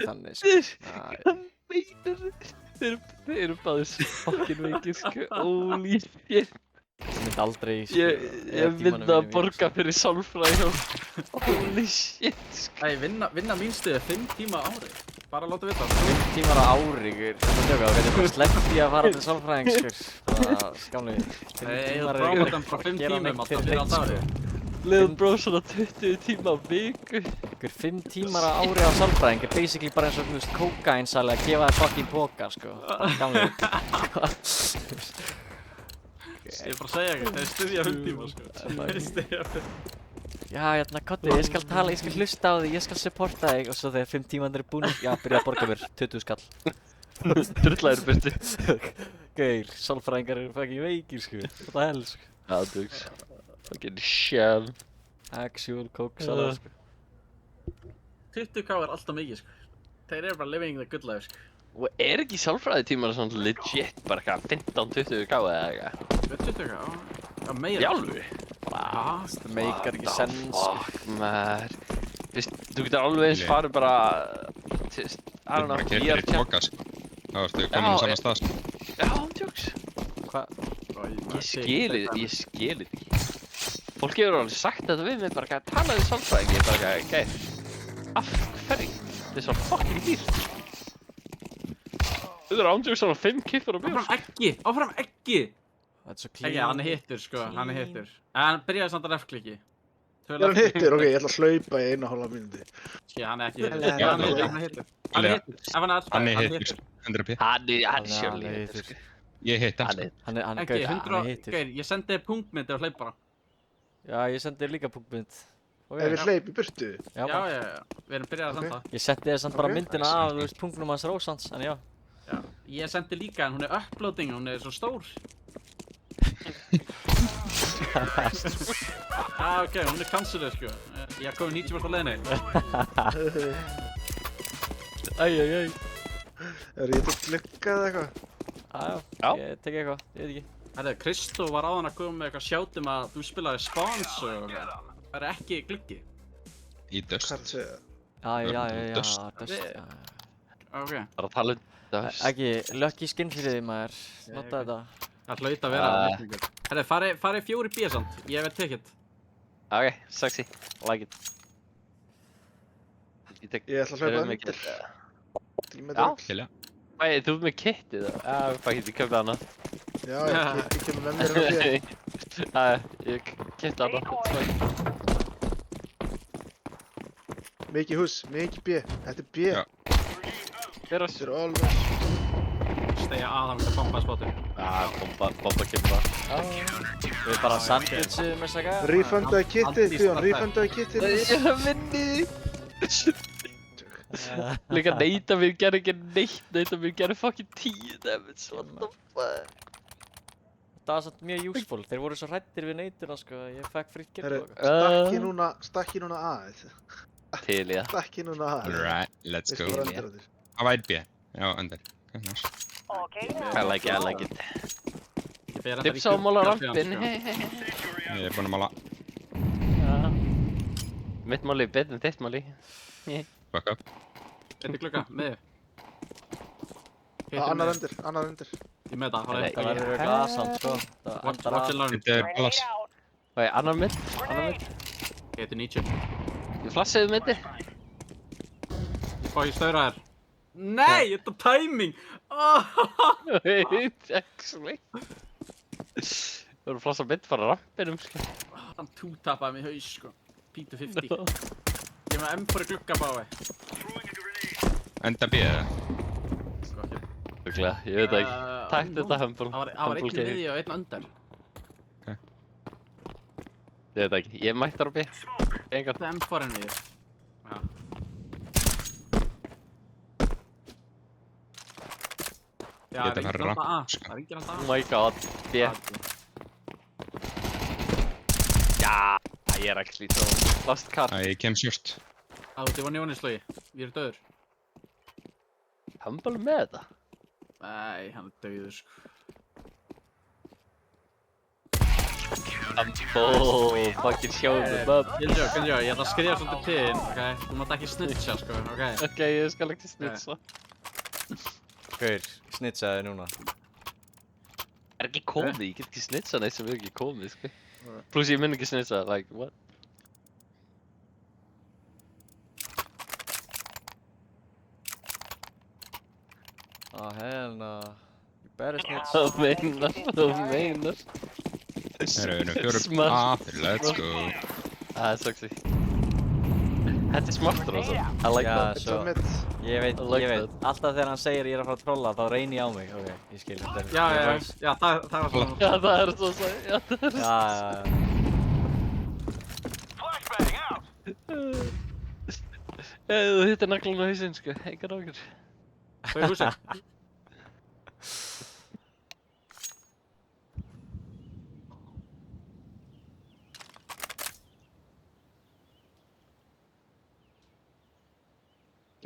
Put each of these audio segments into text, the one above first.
ekki þannig, sko. Hvað meinar þið? Þeir eru báðir fucking veikir, sko. Holy shit. Ég myndi aldrei, sko. Ég myndi að borga fyrir sálfræði hjálp. Holy shit, sko. Æ, vinna mín stuði 5 tíma á ári. Bara láta vita. 5 tímar á ári, ykkur. Það er tjóka, þú getur bara sleppt í að fara til sálfræðings, sko. Bara skamlega. 5 tímar er ekki frá 5 tímum alltaf fyrir allt árið. Leðum bróð svona 20 tíma á viku. Ykkur 5 tímar á ári á sálfræðing er basically bara eins og, þú veist, kókaínsali að gefa þér fucking póka, sko. Skamlega. Ég er bara að segja ekki, þeir stuðja 5 tíma, sko. Þeir stuðja 5. Já, hérna, Koddi, ég skal tala, ég skal hlusta á þig, ég skal supporta þig og svo þegar 5 tímanir er búin, já, byrja að borga mér 20 skall. Drullaður byrti. Gaur, sálfræðingar eru fucking veikir, sko. What the hell, sko. Já, dugs. Fucking shell. Actual coke salar, sko. 20k er alltaf mikið, sko. Þeir eru bara living the good life, sko. Og er ekki sálfræði tímar svona legit, bara eitthvað 15-20 gáð eða eitthvað? 20k? Já, meira. Í alveg? Það meikar ekki sens, sko. Fuck, maður. Þú getur alveg eins farið bara, I don't know, Þú getur bara keypt þér póka, sko. Þá ertu komin á sama stað, sko. Já, tjóks. Hvað? Ég skil þetta ekki. Fólk hefur alveg sagt þetta við mig, bara að tala við sálfræðingi, ég bara að gæt. Af hverju? Þetta er svo fucking dýrt. Þú eru ándjóks svona 5 kippur á björn. Áfram ekki! Það er svo clean. Ekki, hann er hittur, sko, hann er hittur. En hann byrjaði samt að left-klikki. Er hann hittur? Ok, ég ætla að hlaupa í 1,5 mínúti. Skil, hann er ekki hittur. Hann er hittur. Hann er hittur. Hann er hittur, 100p. Hann er sjálf hittur. Ég hitt hann, sko. Hann er Ekki, gaur, hann er hittur. Gaur, ég sendi þér punktmynd ef hleyp bara. Já, ég sendi þér líka punktmynd. Ef við hleyp í burtu? Já, Já, við erum byrjað að senda. Ég setti þér samt bara myndina af, þú veist, punktnum hans Rósans, en já. Já, ég sendi líka en hún er uploading, hún er svo stór. Já, ok, hún er canceluð, sko. Ég kom 90% á leiðinni. Æj. Er ég til glugga eða eitthvað? Já, ég tek eitthvað, ég veit ekki. Herðu, Kristó var áðan að koma með eitthvað sjátum að þú spilaði Spawns og það er ekki gluggi. Í dust. Hvað segja það? Já, Dust. dust. Ok. Bara að tala dust. Ekki, lucky skin fyrir því maður, nota þetta. Það hlaut að vera það. Herðu, farið 4 B samt, ég hef tekið. Ok, sexy. Like it. Ég ætla að hlaupa undir. Til með dörgl. Kilja. Æ, þú ert með kittið það? Já, fuck it, ég köpti hana. Já, ég kemur með mér hérna fyrir. Ég kitti hana. Mikið hús, mikið B. Þetta er B. Já. Hver Þetta er alveg. Stegja aðan með bomba spotu. Bomba kemur það. Við bara sandwichum þess að gæða. Refundaði kittið, Guðjón, refundaði kittið. Ég er að vinni. Líka neita mér gerði ekki neitt, neita mér gerði fucking 10 damage, what the fuck. Það var samt mjög useful, þeir voru svo hrættir við neituna, sko, ég fekk fritt kill Herru, og eitthvað. stakki núna A. Til í það. Stakki núna A. Alright, let's go. Veist þú hvað undir Það var 1b. Já, undir. Ok, nice. I like it. Ég fer enda Tipsa á mála rampin. Ég er búinn að mála. Mitt máli er betur en þitt máli. Fuck up. Þetta glugga, með þig. Annar undir. Ég með það, Nei, Það verður eitthvað aðsamt, sko. Það Watch endar and að. learn. Þetta er balas. Væ, annar mitt. Ég heiti Nietzsche. Ég flassaði mitti. Ég fá ég staura þér. Nei, þetta er timing! Actually. Þú voru að flassa mitt fara rampinum, sko. Hann tútappaði mig í haus, sko. Pítu 50. Ég með M fyrir glugga bái. Enda b eða? Sko ekki. Öglega, ég veit það ekki. Takk þetta humble. Það var einn game. miði og einn öndar. Ég veit það ekki. Ég mættar á B. Engar. Það er M fyrir miði. Já. Já, Geta það er farið enginn alltaf A. ramp, sko. Það er enginn alltaf Oh A. my god. B. Já, ég er actually so last card. Æ, ég kem sjúrt. Það út í vonni slögi. Ég er döður. Humble með þetta. Nei, hann er döður, sko. Fucking show them up. Giljo, ég ætla að skrifa svolítið til þín, ok? Þú mátt ekki snitcha, sko, ok? Ok, ég skal ekki snitsa. Gaur, snitsaði núna. Er ekki komið, ég get ekki snitsa neitt sem er ekki komið, sko. Plus ég mun ekki snitsa, like, what? Oh, hell no. You better snitch. Þú meinar. Þeir eru fjórum Smart. let's go. Það er sexy. Þetta er smartur also. I like Já, that. svo, Summit. ég veit, I like alltaf þegar hann segir ég er að fara að trolla, þá reynir ég á mig. Ok, ég skil þetta. Já, það var svona. Já, það er svo sæ. Já, það er Já. Þú hittir naglan á hausinn, sko. Engar ágjur. Þau í húsi.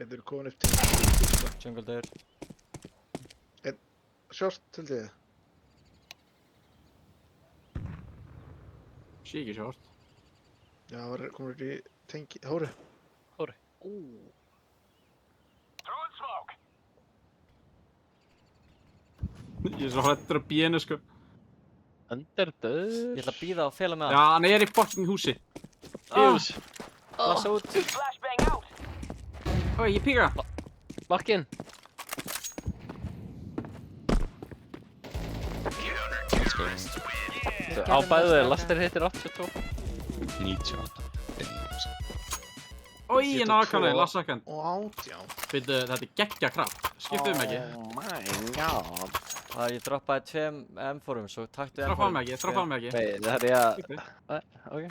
Getur komin upp til. Jungle dör. Short, held ég. Sé ekki short. Já, það var komin upp í tengi. Hóri. Hóri. Ég er svo hrættur á bíinu, sko. Underdöð. Ég ætla að býða og fela með Já, hann. hann er í fucking húsi. Hughes. Blassa út. Ó, ég píka. Lock in. Let's go. Á bæðu þeir, Laster hittir 82. 98. Ói, ég nákvæmlega, last second. Og 18. Byrju, þetta er geggja kraft. Skiptuðu mig ekki. Ég droppaði 2 M4-um, svo taktu Droppa mig ekki, droppa mig ekki. Nei, það er ég að... Skiptu. Ok.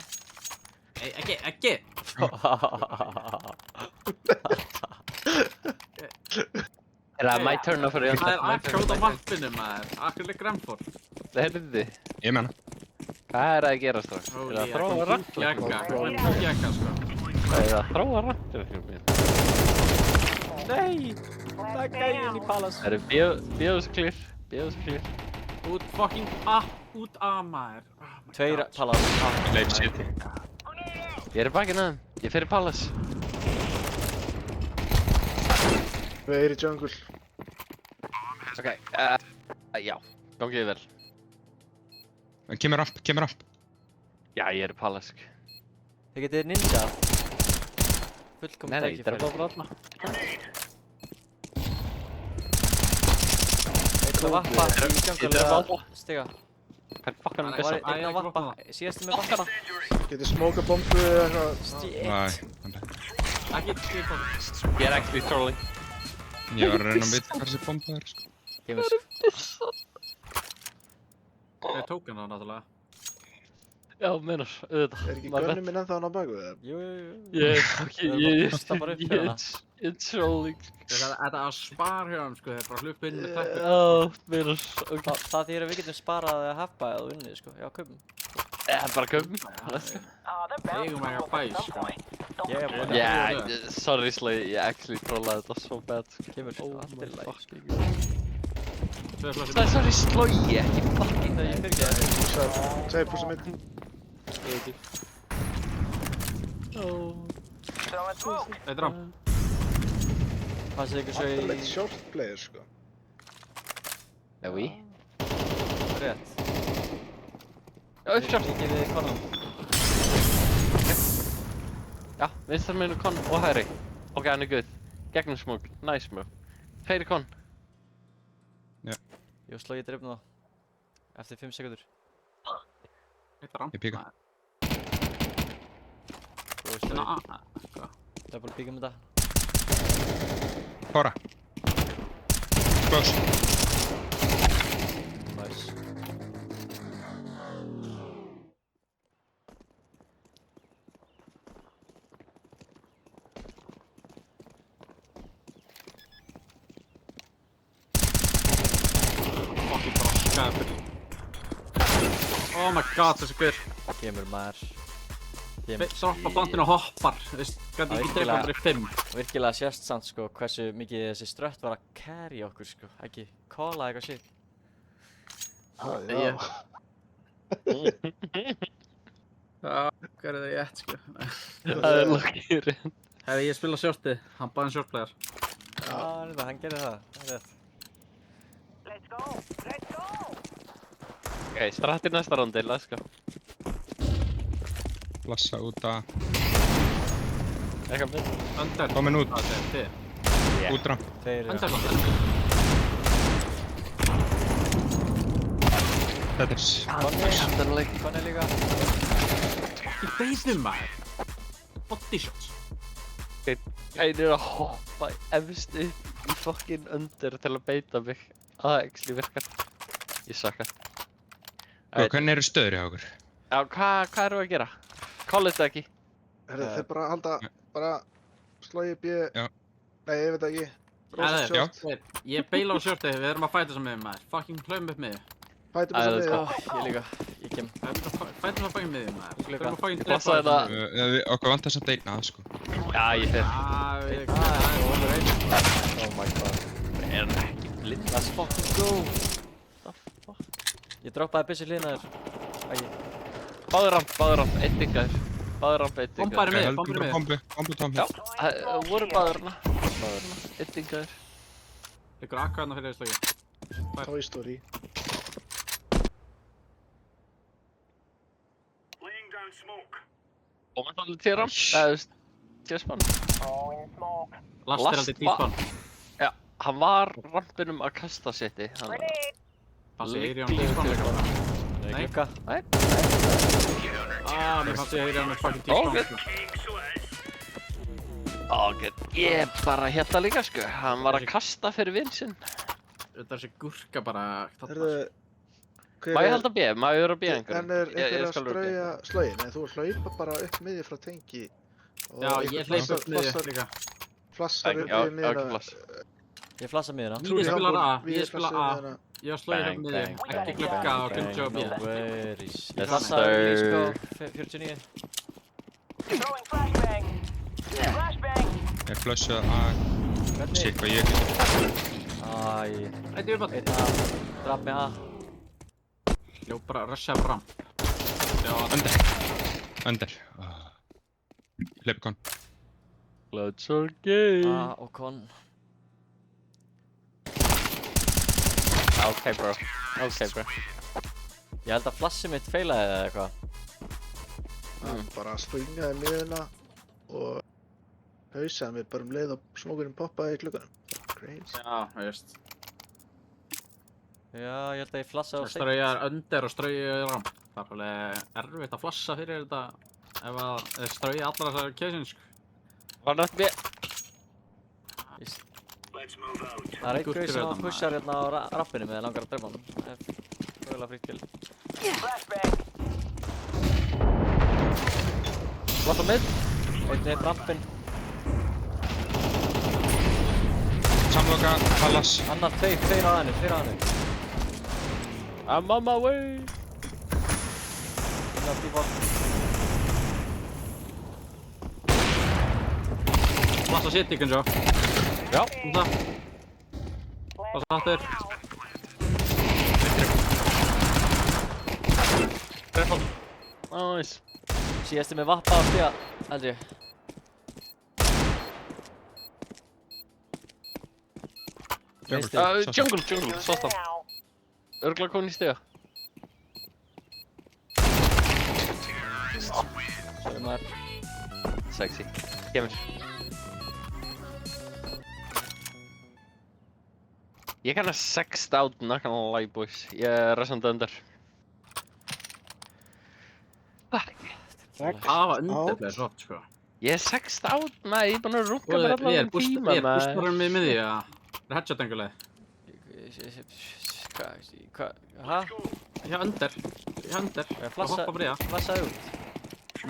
Ei, ekki. Er það my turn að fara í Það er akkóð á mappinu, maður. Akkurlega Grenford. Það heyrðu þið. Ég menna. Hvað er að gera strax? Er það að þróa rangt? Jekka, sko. Er það að þróa rangt? Nei! Það er gæðin í Palace. Það eru bjóðs clear. Út fucking út af maður. Oh my 2 God. Palace. Leif shit. Ég er í bakinn að þeim. Ég fer í Palace. Við erum í jungle. Ok, já. Gangið vel. Kemur upp. Já, ég er í Palace. Þið getið ninja. Fullkomið Nei, það er bara brotna. Eitt að vappa í jungle Ég er eða stiga. Hvað er fokkanum Nei, besta? Var einn að vappa. Síðasti með vappa. Getur smóka bombu eða eitthvað. Nei. Ekki skipa. Ég er actually trolling. Ég var að reyna að vita hvað þessi bomba er, sko. Kemur. Ég tók hann þá náttúrulega. Já, menar, auðvitað. Er ekki gunni minn ennþá hann á baku það? Jú. Ég hérna. er trolling. Þetta að spara hjá hann, sko. Þeir bara hlupu inn með takku. Já, menar. Það þýðir að við getum sparað að hafpa eða unnið, sko. Já, kaupum. Það er bara köpum. Eigum ekki að bæs, sko. Ég er búinn að Yeah, sorry Slay, ég actually trollaði þetta so bad. kemur, sko. Oh Allt my er læg. fucking Tvö flössi god. Sorry Slay, ekki fucking Það ég fyrir ekki. Segir púsa mitt. Eitt rám. Passið ykkur svo Alltaf í short player, sko. Er við? rétt. Já, uppsjátt. Ég gefið þið konan. Já, vinstar meinu kon og hægri. Ok, hann er good. Gegnum smók, nice move. Tveiri kon. Jú, sló ég drifna það. Eftir 5 sekundur. Eitt rám. Ég píka. Góð sló. Ná, Double píka með það. Hóra. Close. Nice. fucking broskaður. Oh my god, þessi gaur. Kemur maður. Stoppa plantinu og hoppar. Veist, gæti ekki virkilega. dreifandri 5. Virkilega sérst samt, sko, hversu mikið þessi strött var að carry okkur, sko. Ekki calla eitthvað shit. Já. Já, hvað er það rétt, sko? Það er lucky rétt. Hefði ég spilað shortið, hann bæði shortplayer. Já, hann gerir það. Það er rétt. Ok, strætt í næsta rondi, let's go. Flassa út að... Eitthvað mynd. Under. Komin út. Það er þið. Yeah. Útra. Þeir eru... Under. Þetta er... Konni líka. Ekki beidum maður. Body shots. Gæn er að hoppa efst upp í fucking under til að beita mig. Það actually virkar. Ég sakka. Hvernig eru stöður hjá okkur? Já, hvað eru að gera? College ekki. Herðu, þeir bara halda, bara slói B... Já. Nei, ég veit ekki. Rosa Já. short. Ég beila á shortið, við erum að fæta sem miðjum maður. Fucking hlaum upp miðju. Fætum þess að Já, miðja. ég líka. Ég kem. Fætum að fucking miðjum maður. Við erum að fucking Ég passa drepa þetta. Okkur vantar samt einn að, sko. Já, ég fer. Oh my god. Er hann ekki blind? Let's fucking go. What the fuck? Ég droppaði byssu hlýðina þér. Ægir. Báður ramp, eitt yngaður. Báður ramp, eitt yngaður. Bombar í miðju, Heldur bombar í bara miðju. bombu Tommy. Já, voru báðurna. Eitt yngaður. Liggur akka hérna fyrir slögi. Toy Story. Og maður talið til ramp. Eða, þú veist, til spann. Last er aldrei tíspann. Já, hann var rampinum að kasta sitti. Passi, heyri hann tíspann líka bara. Nei, Nei. glukka. Nei. Mér fannst ég heyri hann með fucking tíspann. Ok. Ok, ég bara hérna líka sko. Hann var að kasta fyrir vinn sinn. Þetta er þessi gúrka bara. Herðu, hver Má ég halda B? Má ég vera að B En einhverjum? er einhver að skal vera B. strauja slógin? Nei, þú hlaupa bara upp miðju frá tengi. og Já, einhver ég hleyp upp miðju flassar- líka. Flassar upp Já, miðju ekki miðjuna. flass. Ég flassa miðina. Víði spilar A, Víði spilar A. miðjuna. Ég var slögið hérna miðju. Ekki glukka og glukka og B. No worries. Ég Yes, flassaði sir. líka 49. Ég flussu að... Hvernig? Shit, hvað ég... Æ, Þetta er bara. einn A. Draf með A. Hljóp bara, rushaði fram. Já, Under. Hleyp kon. Let's okay. A og kon. Ok bro. Ég held að flassi mitt feilaði eða eitthvað. Bara springaði miðjuna og hausaði mig bara leið og smókurinn poppaði í klukkanum. Crazy. já, veist. Já, ég held að ég flassaði á seint. Strauja er under og strauja er ramp. Það er alveg erfitt að flassa fyrir þetta ef að strauja allar þessar cases, sko. Var nætt B. Það er einn gauð sem að pushar hérna á rappinu með langar að drepa hann. Það er mögulega frýtt kill. Flott á mid. Einn rappin. Samloka, Pallas. Annar tveir að henni. I'm on my way. Annar tífa. Flassa sitt, ekki eins og. Já. Það. Flassa hattur. Trefald. Nice. Síðasti með vappa á stiga, held ég. Jungle, sást hann. Örgulega komin í stiga. Sorry maður. Sexy. Kemur. Ég kann að sexed out, not gonna lie boys. Ég er resand under. Það var undirlega svart, sko. Ég er sexed out, maður. Ég er búinn að runga mér Við allan erum tíma, bústarum maður. í miðju, já. Það er headshot enguleg. Hvað? Hæ? Já, under. Ég Hoppa bríða. flassaði út.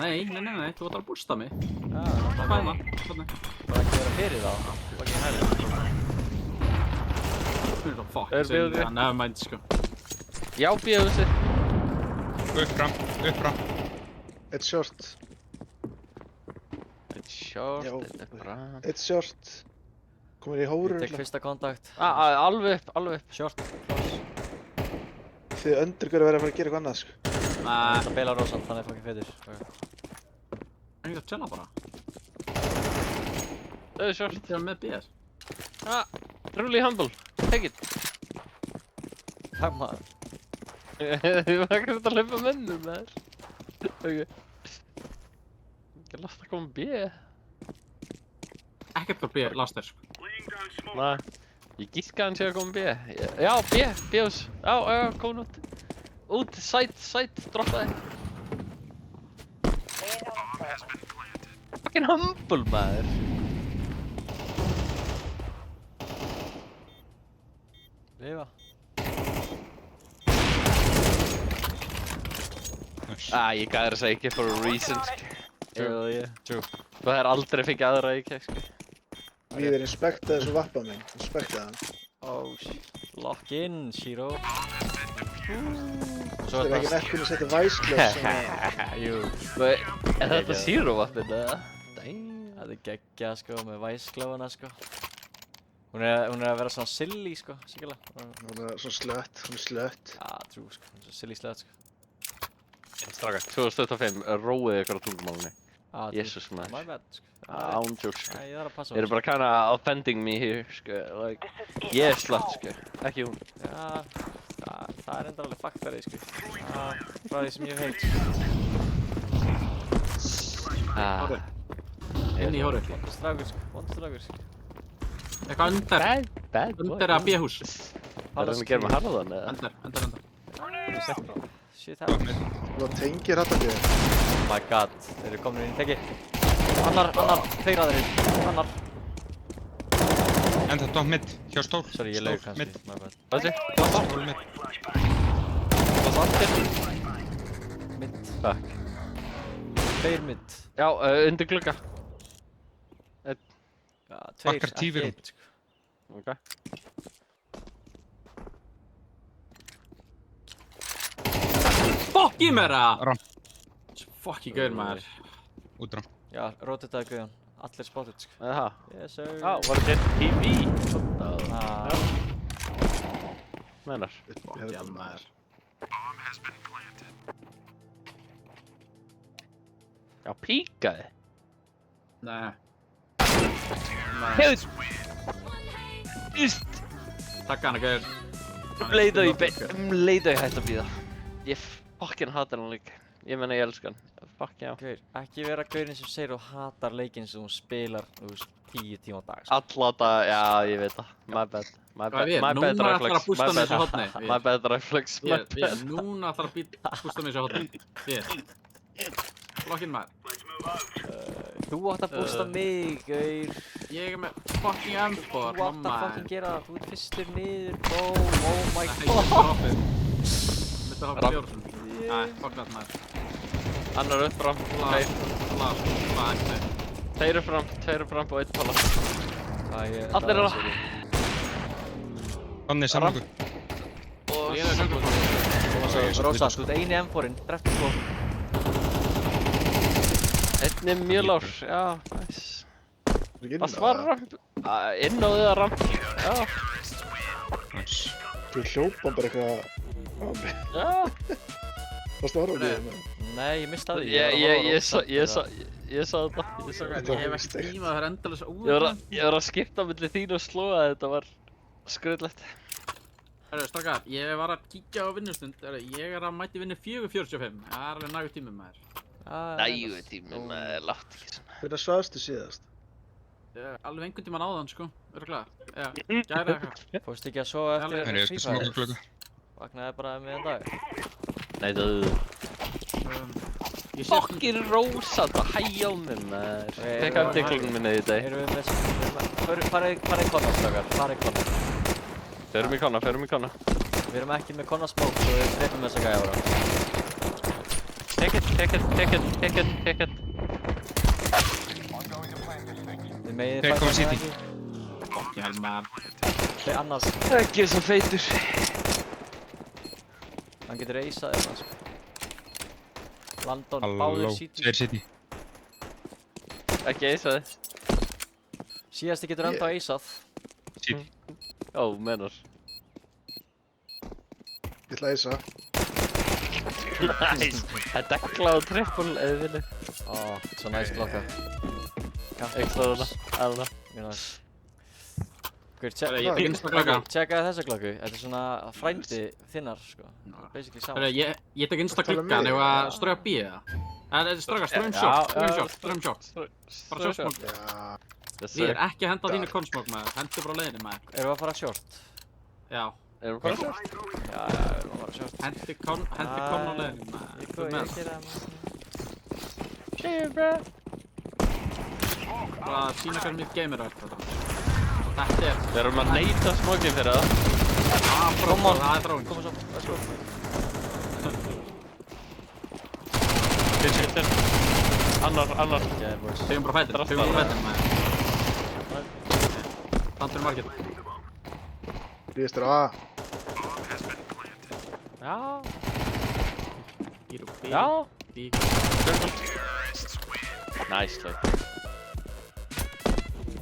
Nei, þú ætlar að bústa mig. Já, Hoppa hérna. bara ekki vera fyrir þá. Bara ekki hæglega. Þú er svo fuck. Er við- Já, nevermind, sko. Já, bíðuðsi. Upp fram. Eitt short. Short, Já. þetta er bra. Eitt short. Komur í hóru. Ég tek fyrsta kontakt. Alveg upp. Short. Þið undir hverju verið að fara að gera eitthvað annað, sko. Nei, Það beila Rósand, hann er fucking feitur. það er ekki að chilla bara. Það er short. Það er með BS. Ah, truly humble. Take it. Takk maður. Ég var ekki að hlaupa mennum með þér. Ok. Ekki lasta að koma B. Ekkert hvað BS last er, sko. Nei. Ég gíska hann sé að koma B. Já, B. B-hús. Já, kom út. Út, side, droppaði. Fucking humble, maður. Lifa. Nice. Ég gæði þess að ekki for a reason, sko. True. Það er aldrei fengið aðra ekki, sko. Við erum inspektað þessu vappa minn. Inspektað hann. Oh shit. Lock in, Shiro. Svo er ekki nekkunni að setja væsklöf sem Jú. Er þetta Zero-vappin, eða? Dang. Það er geggjað sko, með væsklöfuna sko. Hún er að vera svona silly sko, sikkert. hún er svona slött. Hún er slött. Já, true sko. Hún er svo silly slöð sko. Strákar, 2025, róið ykkur á tungumálunni. Ah, Jesus, maður. My bad sko. Ándjóks, sko. Æ, ég þarf að passa Þeir eru bara kinda offending me here, sko. Like, ég er slött, sko. Ekki hún. Já, það er enda alveg faktarið sko. Frá því sem ég heit. Hárið. Inn í hárið. Vondur strákur sko. Eitthvað undir. Bad boy. Undir að B-hús. Það er hann að gera með harðan, eða? Undir. Shit, það. Þú tengir þetta ekki. Oh my god, þeir eru komin inn í teki. Annar, tveir aðrir. Annar. Enda top mid, hjá stól. Sorry, ég laug Stól, kannski. mid. My bad. Hvað sé? Stól mid. Hvað vantir? Mid. Takk. Tveir mid. Já, undir glugga. Já, tveir, Bakkar tífur. einn, sko. Ok. Fuck í mér það! Ramp. Fuck í gaur maður. Útrám. Já, rotitaði guðan. Allir spotted, sko. Aha. Yes, sir. Já, var þetta TV? Ah, Menar. Fuck í hann maður. Já, píkaði. Nei. Hefur... Just... Takk hana gaur. Leið og ég hætti að býða. Ég fucking hata hann líka. Ég menna ég elska hann. Fuck já. gaur. Ekki vera gaurinn sem segir og hatar leikinn sem hún spilar, þú veist, 10 tíma á dag, sko. Alla dag, já ég veit það. My bad. My Hvað er við? bad Núna ætlar reflex. að bústa mig þessu hotni. My bad reflex. My Við, bad. núna ætlar að bústa mig þessu hotni. Við. Lokkinn maður. Þú átt að bústa mig, gaur. Ég er með fucking M4, Þú átt að mamma. fucking gera það. Þú ert fyrstur niður, bro. Oh my Nei, god. ég hoppið. Mitt að hoppa fjórðum. Nei, fuck that maður. Annar upp fram. Tveir upp fram og einn pala. Allir eru að... Þannig samlokur. Og... Ég er að sjálfur. Rósa, þú ert eini M4-inn. Dreftu sko. Einn er mjög lár. Já, nice. Það var ramp. Inn á þiða ramp. Já. Nice. Þú hljópa bara eitthvað á mig. Já. Það stáður á mig. Nei, ég mista því. Ég sá þetta. Ég sá Ég hef ekki tíma að það er endalins Ég var að skipta milli þín og slóa. Þetta var skröðlegt. Herru, strákar, ég var að kíkja á vinnustund. Ég er að mæti vinnu 4:45. Það er alveg nægur tími maður. Nægu tími, maður látt ekki svona. Hvernig svaðstu síðast? Alveg einhvern tíman áðan, sko. Örgulega. Já, gæri eitthvað. Fórst ekki að sofa eftir Herri, ég skal smoka klukka. Vaknaði bara meðan dag. Nei, það... Fokkin rósand að hægja á mér, maður. Tekka upp tiklunum minni í dag. Erum við með... Farið konna, strákar. Farið konna. Förum í konna. Við erum ekki með konna smók, svo við dreifum þessa gæja ára. Take it. Þið megið Þeir koma það City. ekki. Fokk í hel maður. Þau annars. Ekki svo feitur. Hann getur eisað hérna, sko. Landon, Halló. báður City. Tveir City. Ekki eisa þið. Síðasti getur enda eisað. City. Ó, menar. Ég ætla að eisa. Nice. Þetta er kláð trippul eða vinnu. Ó, svo næst klokka. Ekki svona, alveg. Mjög næst. Guður, Ég tek instaklokka. tjekkaði þessa klokku. Þetta er svona frændi þinnar, sko. Basically saman. Ég tek instaklokka, ef að strauja B eða? Strauja short. Bara short. Já. Við ekki að henda þínu konsmók maður, hendur bara á leiðinni maður. Erum við að fara short? Já, Erum við bara svo? Já, erum við að fara short. hendi kon á leiðinni maður. Ég Þú með. gera það. Shit, bro. Bara sína hvernig mitt game er þetta. Þetta er... Við erum að neyta smókinn fyrir það. Come on. Það er dróin. Koma svo, let's go. Shit. Annar. Yeah, boys. Tegum bara fættir maður. Tantur margir. Ríðist þér á A. Já. Íru B. Já. B. Nice, tók.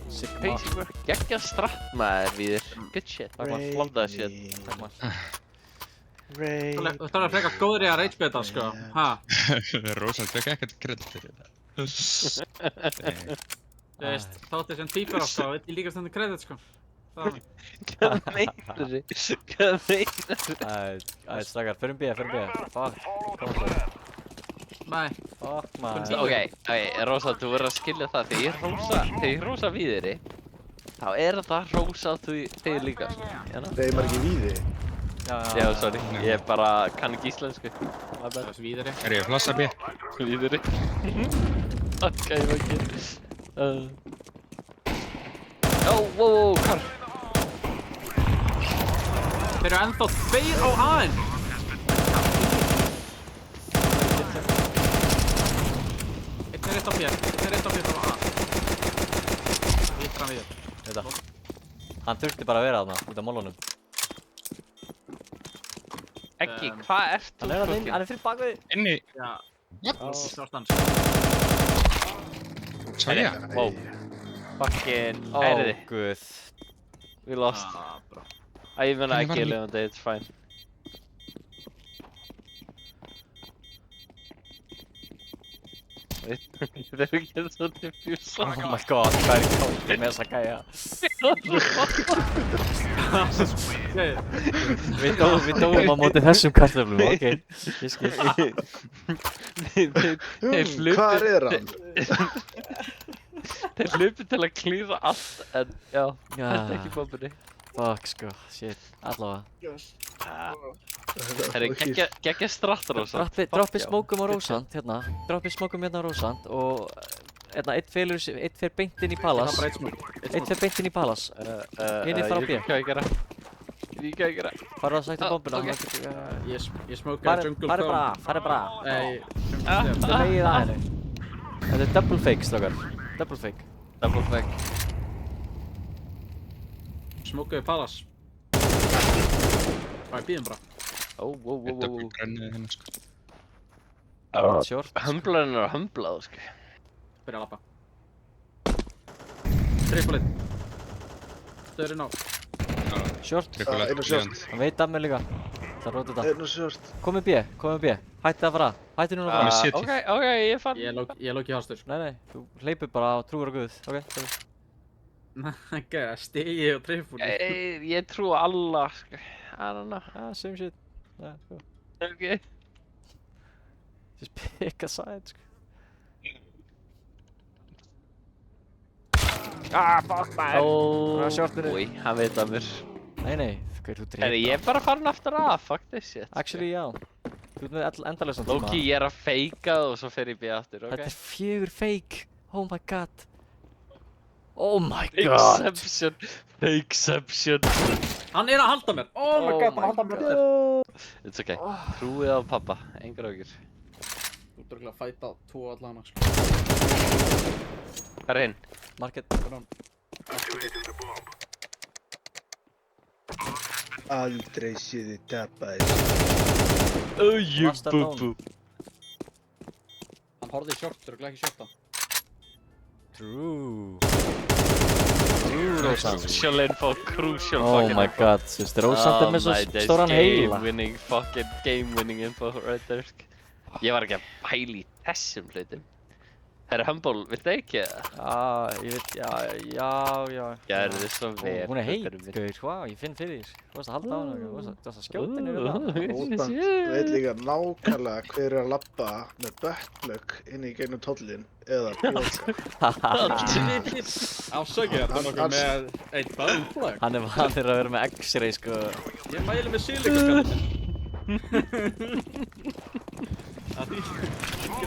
Sigma. Crazy, bro. Gekkja strapp maður víðir. Good shit. Takk maður. Love that shit. Takk maður. Þú þarf að freka góður í að ragebeta, sko. Ha? Rósald fekk ekkert kredit fyrir þetta. Þú veist, þátti sem týpur átt þá, veit ég líka stundu kredit, sko. Það... Hvað meinar þið? Hvað meinar þið? Æ, stakar, förum B. Fuck. Nei. Fuck, maður. Ok, Rósa, þú verður að skilja það. Þegar ég rósa víðiri, þá er það rósa þig líka, sko. Þeir maður ekki víði. Já, sorry. Ég bara kann ekki íslensku. Það er svíðari. Er ég að flassa B? Víðiri. Ok, ok. Wow, hvar? Þeir eru ennþá 2 á A-inn. Einn er rétt á B á A. Hitt fram við þér. Þetta. Hann þurfti bara að vera þarna, út af mólunum. Ekki, hvað ert þú? Hann er fyrir bakvið. Inni. Já. What? Svartans. Sá ég? Wow. Fucking, Ó, æriði. guð. We lost. Bro. Æ, ég meina Hvernig var ekki hann? lifandi, it's fine. Þeir eru ekki svo diffusa. Oh my god, hvað er í kátti með þessa gæja? Við dóum á móti þessum kartöflum, ok. Ég skil. Hvar er hann? Þeir hlupi til að klýra allt, en já, Já. þetta ekki bombunni. Fuck, sko, shit, allavega. Það er geggja strattar og svo. Droppið smókum á Rósand, hérna. Droppið smókum hérna á Rósand og einn fer beint inn í Palas. Það er bara eitt smúk. Einn fer beint inn í Palas. Hinir fara á B. Ég veit hvað ég gera. Ég veit hvað ég gera. Farðu að sækja bombuna. ok. Ég smókaði jungle chrome. Farðu bara. Nei, Þetta er megið að henni. Þetta er double fake, strákar. Double fake. Double fake. smókaði Palas. Hvað býðum bara? Þetta er brennið hérna sko. Short. Hömblarinn er að hömbla þú sko. Byrja að lappa. Trippulinn. Stöðurinn á. Short. Trippulett einu short. Hann veit af mér líka. Það róti þetta. Einu short. Komið B, komið B. Hætti að fara. Hætti núna að Með fara. city. Ok, ég fann. Ég lók í hástur. Nei, þú hleypur bara og trúir á Guð. Ok, sorry. Gæða, stigi og trippulinn. Ég trú alla sko. I don't know. Same shit. Yeah, cool. Ok. Just pick a side, sko. Fuck Það var shortinu. Úi, hann veit af mér. Nei, hvað er þú Herri, ég er bara farin aftur að, fuck this shit. Actually, já. Þú ert með endalausan tíma. Loki, ég er að feika og svo fer ég B aftur, ok? Þetta er 4 fake. Oh my god. Oh my god. Fakeception. Fakeception. Hann er að halda mér! Oh my god, hann halda mér! It's okay. Trúið á pappa, engar ágjur. Þú ert örugglega að fæta 2 allana, sko. Hvað er hinn? Market. Aldrei séð þið tapa þessu. Last at down. Hann horfði í short, örugglega ekki shorta. True. Rósant. Crucial info, crucial Oh fucking my info. god, þú veist, Rósant er með svo my days, stóran heila. game winning info right there. Ég var ekki að pæla í þessum hlutum. Herra Humble, viltu ekki það? Ég veit, já. Gerðu svo vel. Hún er heit, gauður, hvað, ég finn fyrir því. Þú varst að halda á hana, þú varst að skjóta henni við það. Rótband veit líka nákvæmlega hver er að labba með buttplug inn í gegnum tollin eða bjóka. Afsökið, það er nokkuð með eitt buttplug. Hann er vanur að vera með X-ray, sko. Ég mæli með sílíkaskannin. Það þýskir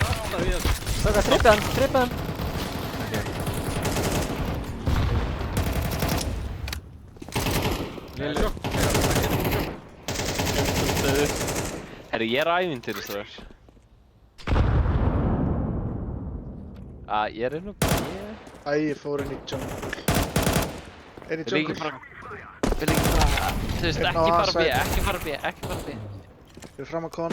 alltaf í þessu. Strákar, trippið hann. Herru, ég er ævintýristrar. Ég er inn og Æ, ég fór inn í jungle. Inn í Vil ekki jungle. bara, þú veist, Einn á ekki fara A-side. B, ekki fara B, ekki fara B. Við fram að kon.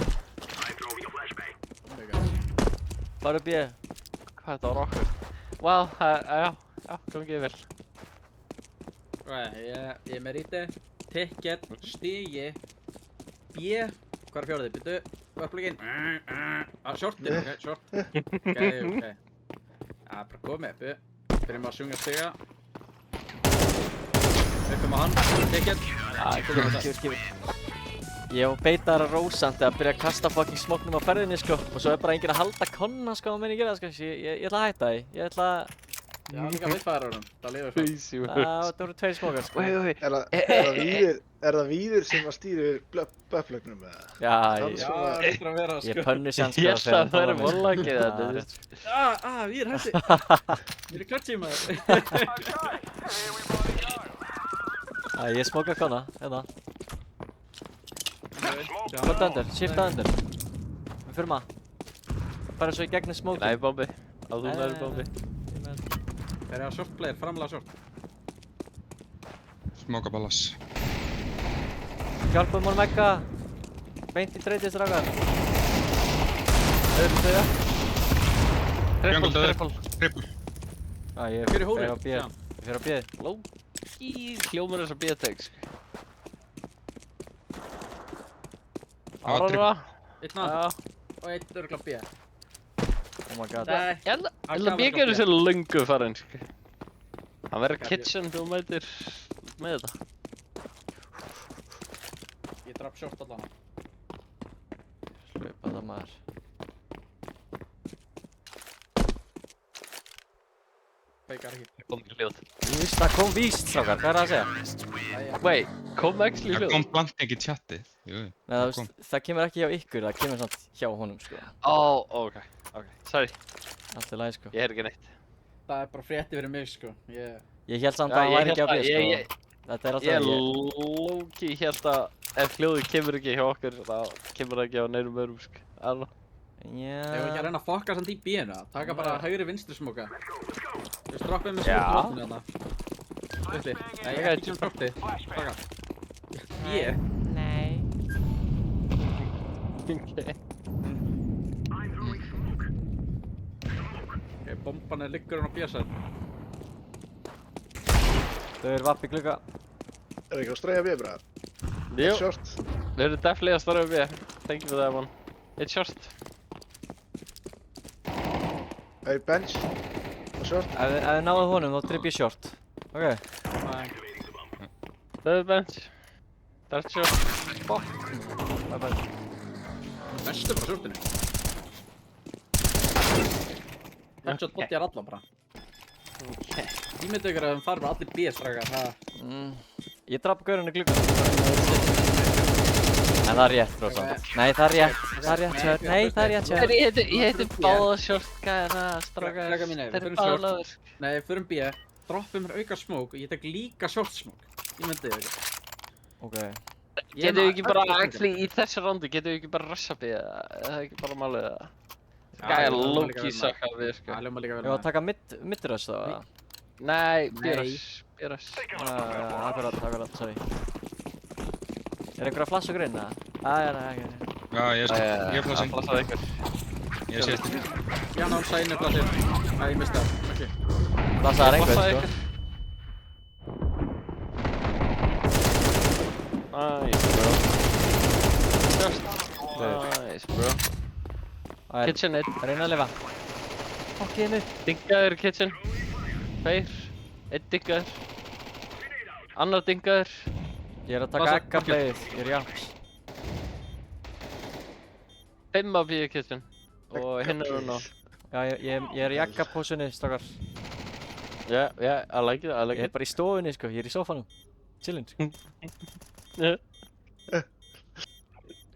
Bara upp ég. Hvað þetta var okkur? Well, já, gangið vel. Ég er með ríti, ticket, stigi, B. Hvað er fjórðið? Byttu, uppleginn. Shortin, ok, short. Ok. Bara komið, byrjum að sjunga stiga. Uppum á hann, ticket. Skifur. Ég og beitar að Rósant að byrja að kasta fucking smóknum á ferðinni, sko. Og svo er bara enginn að halda konna, sko, á menn ég gera það, sko. Ég ætla að hætta því. Ég ætla að... Já, líka viðfæðarunum, það lifir svo. Crazy, Það voru 2 smókar, sko. Er það Víðir sem að stýrir buttplugnum eða? Já, Já, það lítur að vera, ég sko. pönnu sér, sko. Ég held að það væri vollakið þetta, þú veist. Við erum hætti. Við erum klötsið, maður. Ég smóka konna, hérna. Flota undir, shifta undir. Við fyrir maður. Bara svo í gegnum smókin. Næri bombi, á þú næri bombi. Þeir eru short player, framlega short. Smoka ballas. Hjálpum honum ekka. Beint í treytið, strákar. Auðvitað þau, Jungle döður. Triple. Ég Fyrir fer hólið. á B. Ég fer á B. Lóki, hljómar þess að B-teg, sko. Það var Ára, Eitt nátt já. og eitt örgla B. Oh my god. Nei. Ég held að B-teg er sér löngu farin, sko. Hann verður kitchen þú mætir með þetta. Ég draf short allan. Hlaupa það maður. Feikar ekki. Kom í hljóð. Víst, það kom víst, strákar. Hvað er það að segja? Wait, kom actually Það hljóð? kom planting í chatið. Jú, Nei, þú veist, það kemur ekki hjá ykkur, það kemur samt hjá honum, sko. Ok, sorry, Allt er læg, sko. ég er ekki neitt. Það er bara frétti fyrir mig, sko. Ég held samt að það væri ekki á B, sko. Ég Þetta er alltaf lóki hélt að ef hljóðið kemur ekki hjá okkur, þá kemur það ekki á neinum öðrum, sko. Alveg. Já. Ef við ekki að reyna að fokka samt í B-inu, taka bara hægri vinstri smóka. Við droppum með Já. smóknotinu þarna. Uppi. Nei, ekki sem droppi. Taka. B? Nei. Ok, bomban liggur hann á B-sæð. Þau eru vappi glugga. Er ekki að streyja við bara? Jú, Short. við erum definitely að starfa við. Thank you for that one. It's short. Hey, bench. Og short. Ef þið náðu honum, þá dripp ég short. Ok. Það er bench. Það er short. Bye bye. Bestu bara shortinu. Headshot botjar alla bara. Ímyndu ykkur að þeim fari bara allir B-strakar, það... Ég draf gaurinn í gluggan. En það er rétt, Rósant. Nei, það er rétt. Það er rétt, Sjöld. Nei, það er rétt, Sjöld. Ég heiti báða short gæðina, strákar. Strákar mínir, Þeir förum eru báða short. laður. Nei, förum B, droppum mér auka smók og ég tek líka short smók. Ímyndu ykkur. Ok. Getum við ekki bara, actually, í þessu rondi, getum við ekki bara russa B, eða það er ekki bara málið það. Gæja low-key sakka við, sko. Það ljóma líka vel Ég var að taka midröss þá, eða? Nei, Nei. B-rush. Akkurat, sorry. Er einhver að flassa okkur inn, eða? Nei. Já, ég er flassing. Það flassaði ykkur. Ég sé eftir. Já, ná, sæni flassir. Æ, ég mista það. Ok. Flassaðar einhver, Flassaði sko. Nice, bro. Just nice, bro. Það er Kitchen 1. reyna að lifa. Fokkinu. Dingaður kitchen. 2. 1 dingaður. Annar dingaður. Ég er að taka Passa, eggableiðið. Ég er japs. 5 á bíu kitchen. Og hinn er hún á. Já, ég er í eggapósunni, strákar. Yeah, I like it, I like Ég er it. bara í stofunni, sko. Ég er í sófanum. Chillin, sko.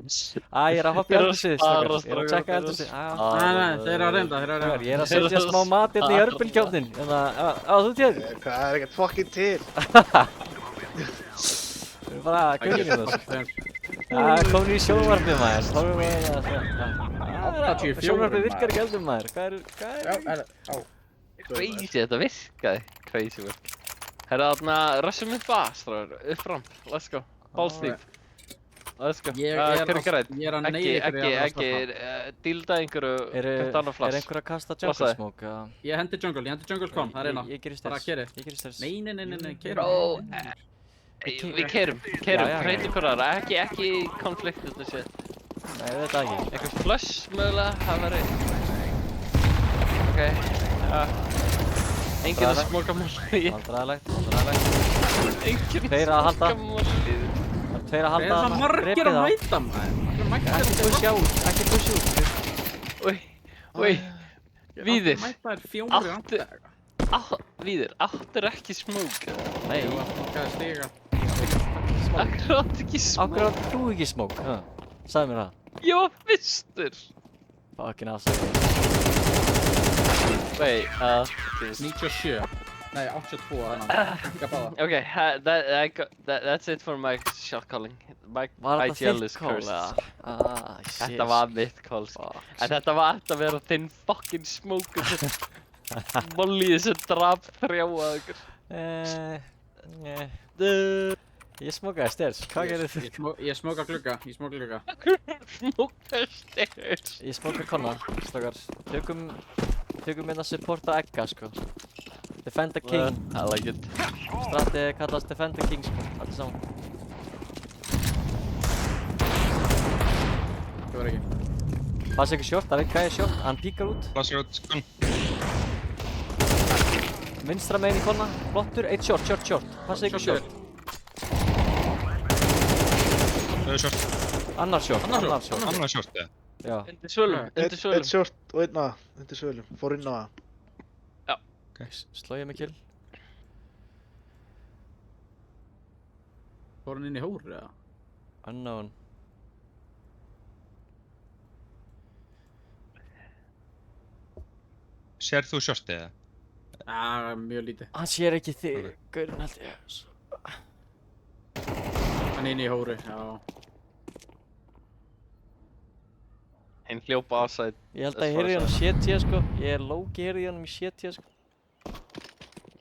Ég er að hoppa í eldhúsið, strákar. Ég er að checka eldhúsið. Nei, þeir eru að reynda, þeir eru að Strákar, reynda. ég er að setja smá mat hérna í örbylgjófnin. Þú tér. Hvað er ekkert fucking til? Við erum bara að gauðinni það, sko. Komin í sjónvarpið, maður. Horfum við að sjónvarpið virkar ekki eldum, maður. Hvað er... Crazy, þetta virkaði. Crazy work. Herra, þarna, rushum upp að, strákar. Upp fram. Let's go. Balls deep. Let's go. Ég er að neyða Ekki, dílda einhverju Er katana flash. einhver að kasta jungle Flassaði. smoke? Ég hendi jungle kom, það er eina. Ég gerir Bara stairs. keri. Ég gerir stairs. Nei, keri. Bro, við keirum, Já, já. breytum ykkur aðra, ekki konflikt þetta shit. Nei, ég veit það ekki. Eitthvað flush mögulega, það væri... Ok, já. Enginn að smoka málið. Vandræðilegt. Enginn Tveir að halda. smoka málið. Tveir að Það er halda það margir gripið að þá. mæta, maður. Ekki pusha út, ekki pusha út. Oi, Víðir. Mæta er 4 Áttu- andlega. Víðir, áttur ekki smók. Nei, Jú, hvað er stiga? Akkur átt ekki smók. okkur átt þú ekki smoke? Sagði mér það. Ég var fyrstur. Fucking afsækja. Wait, 97. Nei, 82 þannig. Ekki að báða. okay, that's it for my shot calling. My Var þetta IGL þitt is call, cursed. eða? Shit. Þetta var mitt call, sko. En þetta var að vera þinn fucking smókur sem Molly sem draf 3 að ykkur. Ég smokaði stairs, hvað gerir þú? Ég smóka glugga, Smókar stairs. Ég smoka konna, stakar. Tökum hérna supporta egga, sko. Defend the king. I like it. Stratið kallast Defend the king, sko. Allir saman. Það var ekki. Passa ekki short, það er einn gæði short. Hann píkar út. Flasher út, gun. Vinstra megin í konna. Flottur. Eitt short. Passa ekki short. Short. Annar short. Annar short, eða? Já. Undir svölum, undir svölum. Eitt short og einn aða, undir svölum. Fór inn á það. Sló ég mig kill. Fór hann inn í hóru, eða? Unknown. Sér þú shortið, eða? Mjög lítið. Hann sér ekki þig. Gaurinn held ég. Hann inn í hóru, já. Hinn hljópa ásæð. Ég held að ég heyrði hann í CT, sko. Ég er low-key heyrði hann í CT, sko.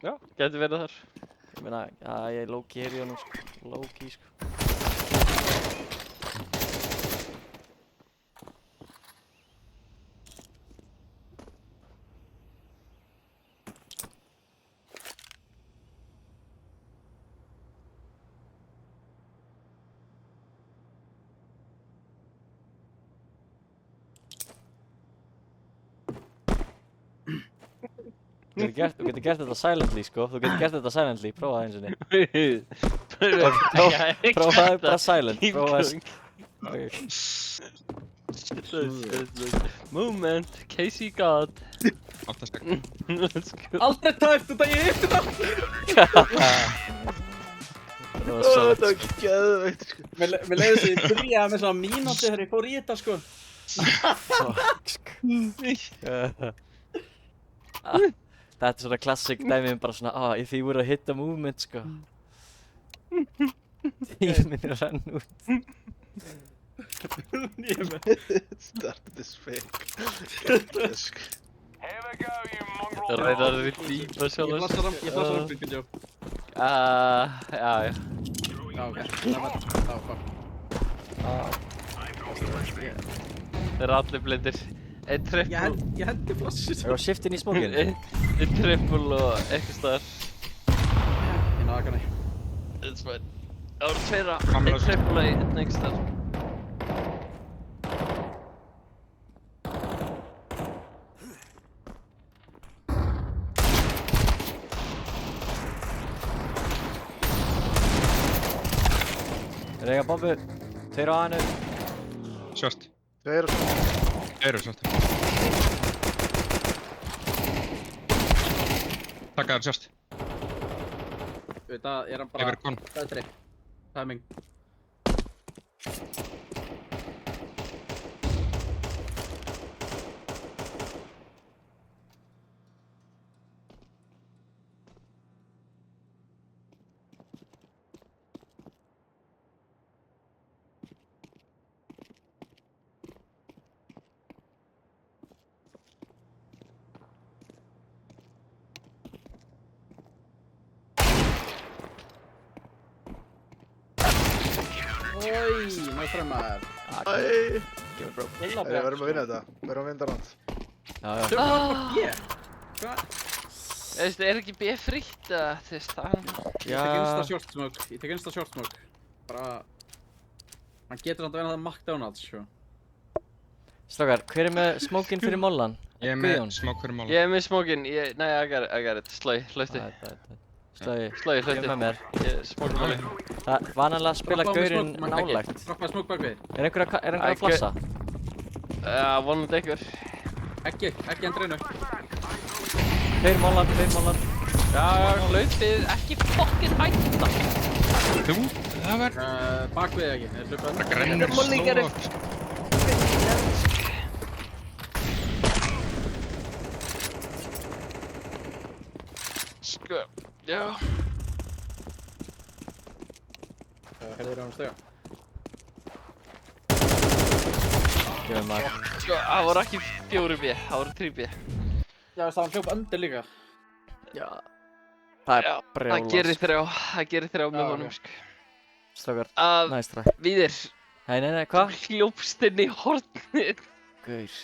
Já, gæti verið þar. Ég meina, já, ég er low-key heyrði hann, sko. Low-key, sko. Þú getur gert þetta silently, sko. Þú getur gert þetta silently. Prófa það eins og niður. Prófa það bara silent. Prófa það. Movement, Casey God. 8 sekund. Let's go. Aldrei tæft þetta, ég hitti það! Það var Ó, svo þetta var geðveikt, sko. Mér leiði þess að ég byrjaði með svona mínúti þegar ég fór í þetta, sko. Þetta er svona klassik dæmi bara svona, if you were to hit the movement, sko. Tíminn er að renna út. Started this fake. Geðveikt, sko. Reynar að redeema Ég sjálf. flassar hann, good job. Já. Já, ok. Fuck. Þeir eru allir blindir. Einn trippul. Ég hendi flassið. Það var shiftin í smókinn. Einn trippul og eitthvað staðar. Ég náði ekki hann. It's fine. Það voru tveira, Mamma einn triple A, einn einhvers þar. Þeir eiga bombu. Tveir á hannu. Short. Tveir og svona. Eru short. Takka þér short. Þetta er hann bara... Yfir kon. Betri. Timing. Oi, náttúrulega maður. Æ, Gefur bara við bulla verðum að vinna þetta. Við verðum að vinna þetta. Já, já. Tökum hann bara ég. Hvað? Þú veist, er ekki B frítt eða, þú veist, það... Ég tek insta short smoke. Ég tek insta short smoke. Bara... Hann getur samt að vinna það McDonald's, sko. Strákar, hver er með smókinn fyrir mollan? Ég er með Guðjón. smák fyrir mála. Ég er með smókinn, nei, I got it, slöi, hlaustu. Slagi, Slöi, ég er hlaustu. með mér. Ég smókinn máli. Það vanalega spila gaurinn nálægt. Droppaði smoke bak við. Er einhver að flassa? Vonandi einhver. Ekki endreinu. Tveir mollan. Já, hlaupið, ekki fokkin hætta. Þú? Það var... Bak við ekki. Þeir hlupa Það grennur Mollingar slóð. Sko, já. Herðir á hann stega. Gefur maður. Sko, það voru ekki 4B, það voru 3B. Já, það hann hljóp undir líka. Já. Það er Já, brjálast. það gerir þrjá með Já, honum, ok. sko. Strákar, Að, næstra. Víðir, Nei, hvað? hljópst inn í hornið. Gaur.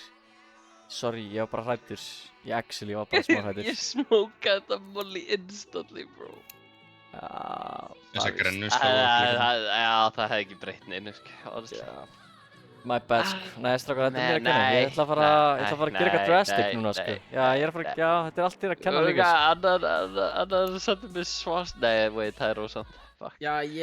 Sorry, ég var bara hrættur. Ég var bara smá hrættur. Ég smókaði þetta molly instantly, bro. Já, Þessar það grennur slóð líka. Já, það hefði ekki breytt neinu, sko, honestly. Já. My bad, sko. Nei, strákar, þetta er mér að kenna. Nei, Ég ætla að fara að gera eitthvað drastic núna, sko. Já, ég er að fara, já, þetta er allt þér að kenna líka, sko. Annar sendur mér svart, nei, wait, það er ósamt. Fuck. Já, ég